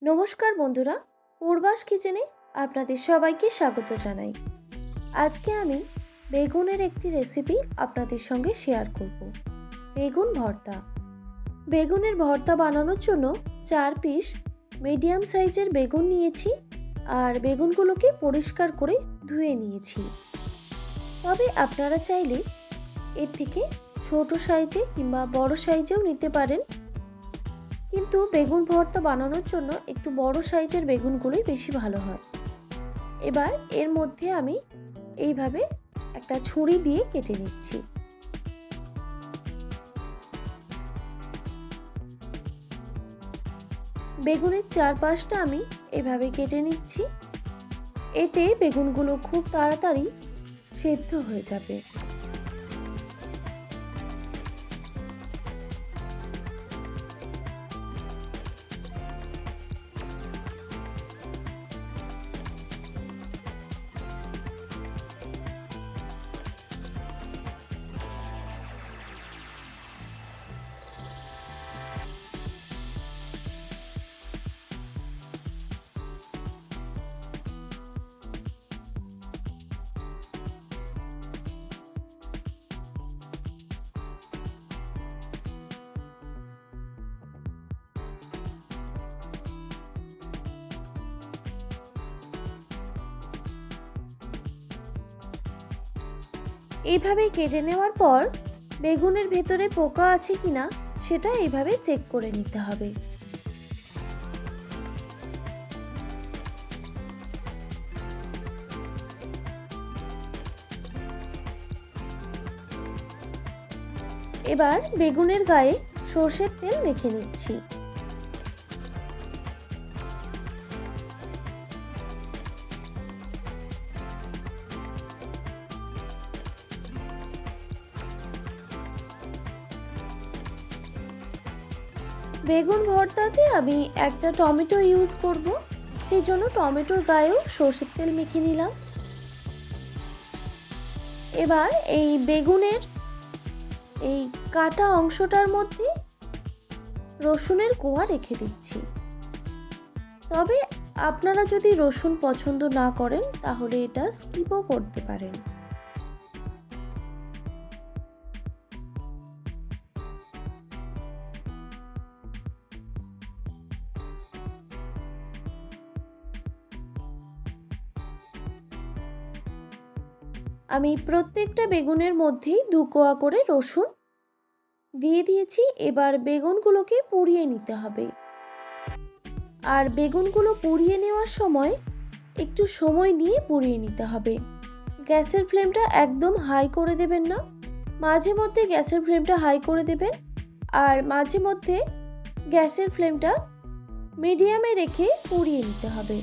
নমস্কার বন্ধুরা, পূর্বাস কিচেনে আপনাদের সবাইকে স্বাগত জানাই। আজকে আমি বেগুনের একটি রেসিপি আপনাদের সঙ্গে শেয়ার করব। বেগুন ভর্তা। বেগুনের ভর্তা বানানোর জন্য 4 পিস মিডিয়াম সাইজের বেগুন নিয়েছি আর বেগুনগুলোকে পরিষ্কার করে ধুয়ে নিয়েছি। তবে আপনারা চাইলে এর থেকে ছোট সাইজে কিংবা বড় সাইজেও নিতে পারেন, কিন্তু বেগুন ভর্তা বানানোর জন্য একটু বড় সাইজের বেগুনগুলোই বেশি ভালো হয়। এবার এর মধ্যে আমি এইভাবে একটা ছুরি দিয়ে কেটে নিচ্ছি। বেগুনের চারপাশটা আমি এইভাবে কেটে নিচ্ছি। এতে বেগুনগুলো খুব তাড়াতাড়ি সেদ্ধ হয়ে যাবে। এইভাবে কেটে নেওয়ার পর বেগুনের ভেতরে পোকা আছে কিনা সেটা এইভাবে চেক করে নিতে হবে। এবার বেগুনের গায়ে সর্ষের তেল মেখে নিচ্ছি। বেগুন ভর্তাতে আমি একটা টমেটো ইউজ করব, সেই জন্য টমেটোর গায়েও সর্ষের তেল মেখে নিলাম। এবার এই বেগুনের এই কাটা অংশটার মধ্যে রসুনের কোয়া রেখে দিচ্ছি। তবে আপনারা যদি রসুন পছন্দ না করেন তাহলে এটা স্কিপও করতে পারেন। আমি প্রত্যেকটা বেগুনের মধ্যেই 2 কোয়া করে রসুন দিয়ে দিয়েছি। এবার বেগুনগুলোকে পুড়িয়ে নিতে হবে। আর বেগুনগুলো পুড়িয়ে নেওয়ার সময় একটু সময় নিয়ে পুড়িয়ে নিতে হবে। গ্যাসের ফ্লেমটা একদম হাই করে দেবেন না, মাঝে মধ্যে গ্যাসের ফ্লেমটা হাই করে দেবেন আর মাঝে মধ্যে গ্যাসের ফ্লেমটা মিডিয়ামে রেখে পুড়িয়ে নিতে হবে।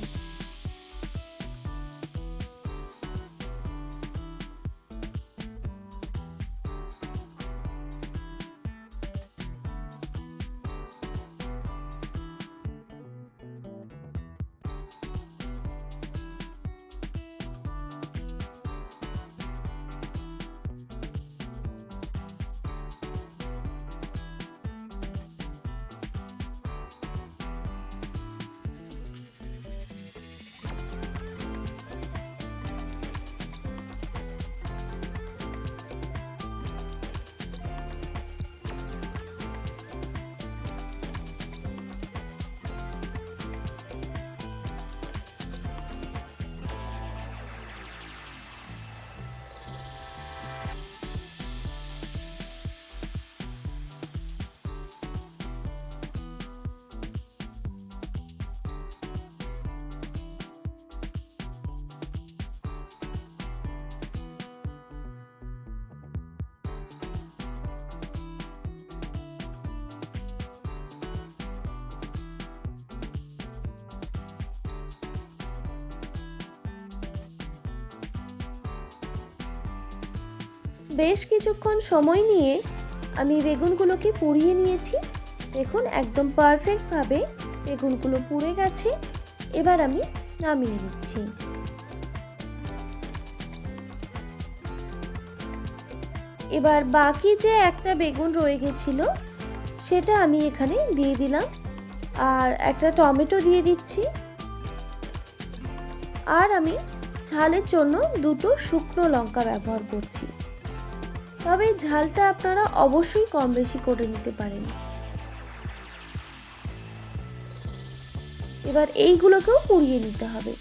বেশ কিছুক্ষণ সময় নিয়ে আমি বেগুনগুলোকে পুড়িয়ে নিয়েছি। দেখুন একদম পারফেক্টভাবে বেগুনগুলো পুড়ে গেছে। এবার আমি নামিয়ে নিচ্ছি। এবার বাকি যে একটা বেগুন রয়ে গেছিল সেটা আমি এখানে দিয়ে দিলাম। আর একটা টমেটো দিয়ে দিচ্ছি। আর আমি ঝালের জন্য দুটো শুকনো লঙ্কা ব্যবহার করছি, তবে ঝালটা আপনারা অবশ্যই কম বেশি করে নিতে পারেন। এবার এইগুলোকেও পুড়িয়ে নিতে হবে।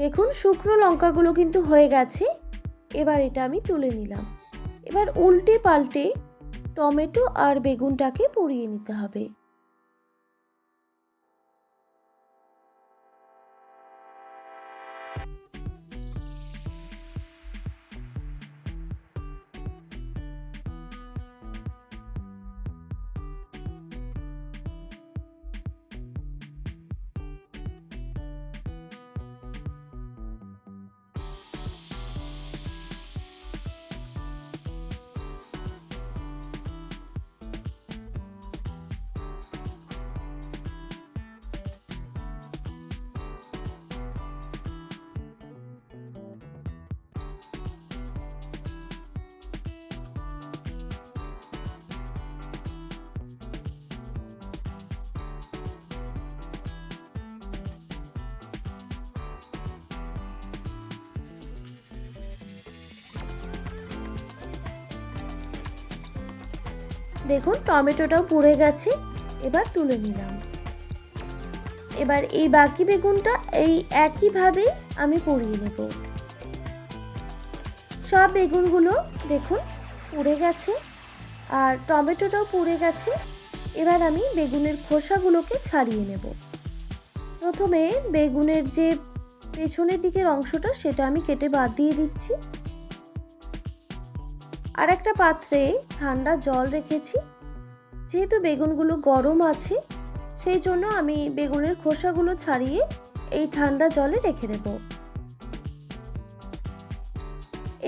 দেখুন শুকনো লঙ্কাগুলো কিন্তু হয়ে গেছে। এবার এটা আমি তুলে নিলাম। এবার উল্টে পাল্টে টমেটো আর বেগুনটাকে পুড়িয়ে নিতে হবে। দেখুন টমেটোটাও পুড়ে গেছে। এবার তুলে নিলাম। এবার এই বাকি বেগুনটা এই একইভাবে আমি পুড়িয়ে নেব। সব বেগুনগুলো দেখুন পুড়ে গেছে আর টমেটোটাও পুড়ে গেছে। এবার আমি বেগুনের খোসাগুলোকে ছাড়িয়ে নেব। প্রথমে বেগুনের যে পেছনের দিকের অংশটা সেটা আমি কেটে বাদ দিয়ে দিচ্ছি। আর একটা পাত্রে ঠান্ডা জল রেখেছি। যেহেতু বেগুনগুলো গরম আছে সেই জন্য আমি বেগুনের খোসাগুলো ছাড়িয়ে এই ঠান্ডা জলে রেখে দেব।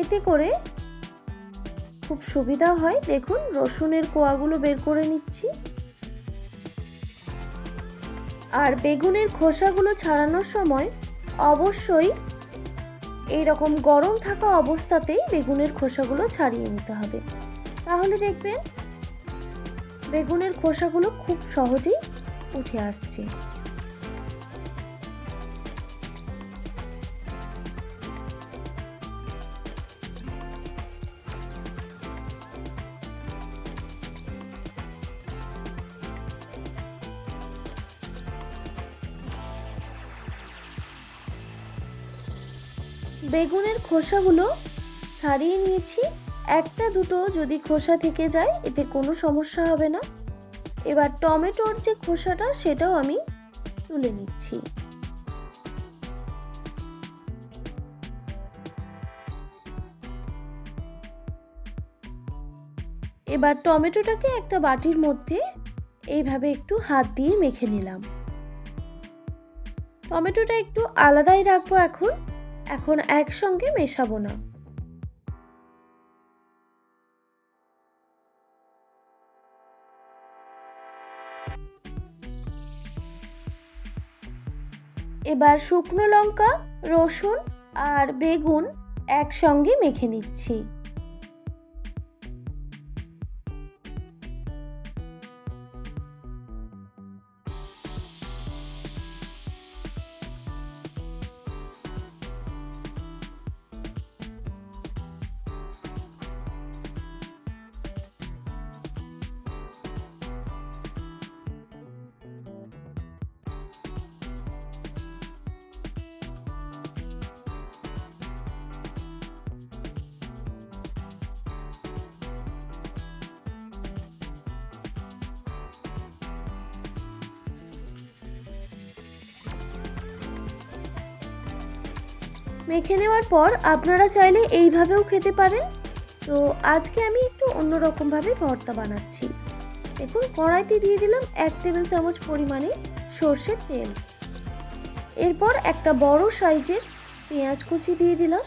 এতে করে খুব সুবিধা হয়। দেখুন রসুনের কোয়াগুলো বের করে নিচ্ছি। আর বেগুনের খোসাগুলো ছাড়ানোর সময় অবশ্যই এই রকম গরম থাকা অবস্থাতেই বেগুনের খোসাগুলো ছাড়িয়ে নিতে হবে। তাহলে দেখবেন বেগুনের খোসাগুলো খুব সহজেই উঠে আসছে। বেগুনের খোসাগুলো ছাড়িয়ে নিয়েছি। একটা দুটো যদি খোসা থেকে যায় এতে কোনো সমস্যা হবে না। এবার টমেটোর যে খোসাটা সেটাও আমি তুলে নিচ্ছি। এবার টমেটোটাকে একটা বাটির মধ্যে এইভাবে একটু হাত দিয়ে মেখে নিলাম। টমেটোটা একটু আলাদাই রাখবো এখন একসঙ্গে মেশাবো না। এবার শুকনো লঙ্কা, রসুন আর বেগুন একসঙ্গে মেখে নিচ্ছি। মেখে নেওয়ার পর আপনারা চাইলে এইভাবেও খেতে পারেন। তো আজকে আমি একটু অন্যরকমভাবে ভর্তা বানাচ্ছি। দেখুন কড়াইতে দিয়ে দিলাম 1 টেবিল চামচ পরিমাণে সর্ষের তেল। এরপর একটা বড় সাইজের পেঁয়াজ কুচি দিয়ে দিলাম।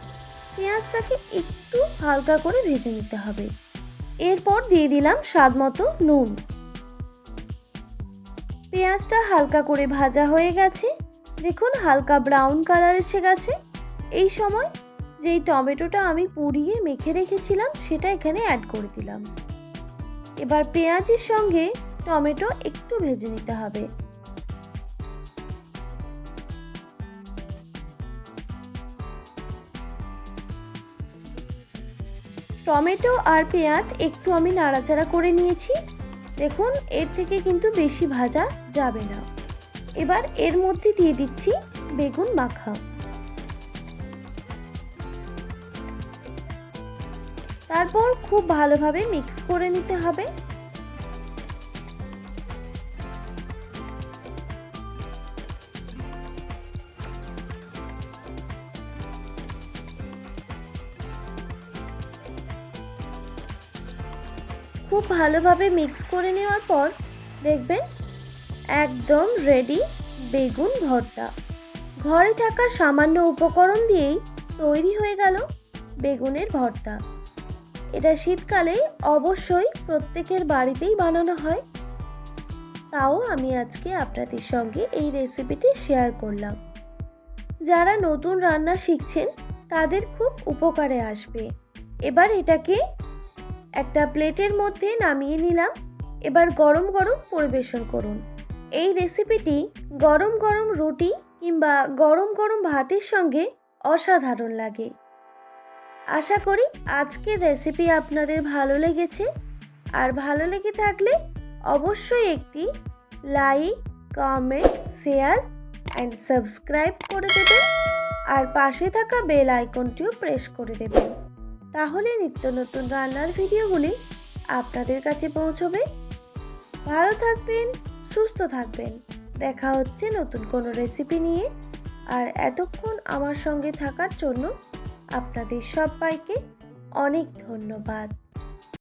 পেঁয়াজটাকে একটু হালকা করে ভেজে নিতে হবে। এরপর দিয়ে দিলাম স্বাদ মতো নুন। পেঁয়াজটা হালকা করে ভাজা হয়ে গেছে, দেখুন হালকা ব্রাউন কালার এসে গেছে। এই সময় যেই টমেটোটা আমি পুড়িয়ে মেখে রেখেছিলাম সেটা এখানে অ্যাড করে দিলাম। এবার পেঁয়াজের সঙ্গে টমেটো একটু ভেজে নিতে হবে। টমেটো আর পেঁয়াজ একটু আমি নাড়াচাড়া করে নিয়েছি। দেখুন এর থেকে কিন্তু বেশি ভাজা যাবে না। এবার এর মধ্যে দিয়ে দিচ্ছি বেগুন মাখা। তারপর খুব ভালোভাবে মিক্স করে নিতে হবে। খুব ভালোভাবে মিক্স করে নেওয়ার পর দেখবেন একদম রেডি বেগুন ভর্তা। ঘরে থাকা সামান্য উপকরণ দিয়েই তৈরি হয়ে গেল বেগুনের ভর্তা। এটা শীতকালে অবশ্যই প্রত্যেকের বাড়িতেই বানানো হয়, তাও আমি আজকে আপনাদের সঙ্গে এই রেসিপিটি শেয়ার করলাম। যারা নতুন রান্না শিখছেন তাদের খুব উপকারে আসবে। এবার এটাকে একটা প্লেটের মধ্যে নামিয়ে নিলাম। এবার গরম গরম পরিবেশন করুন। এই রেসিপিটি গরম গরম রুটি কিংবা গরম গরম ভাতের সঙ্গে অসাধারণ লাগে। আশা করি আজকের রেসিপি আপনাদের ভালো লেগেছে। আর ভালো লেগে থাকলে অবশ্যই একটি like, comment, share and subscribe করে দেবেন। আর পাশে থাকা বেল আইকনটিও প্রেস করে দেবেন, তাহলে নিত্য নতুন রান্নার ভিডিওগুলি আপনাদের কাছে পৌঁছবে। ভালো থাকবেন, সুস্থ থাকবেন। দেখা হচ্ছে নতুন কোনো রেসিপি নিয়ে। আর এতক্ষণ আমার সঙ্গে থাকার জন্য আপনাদের সবাইকে অনেক ধন্যবাদ।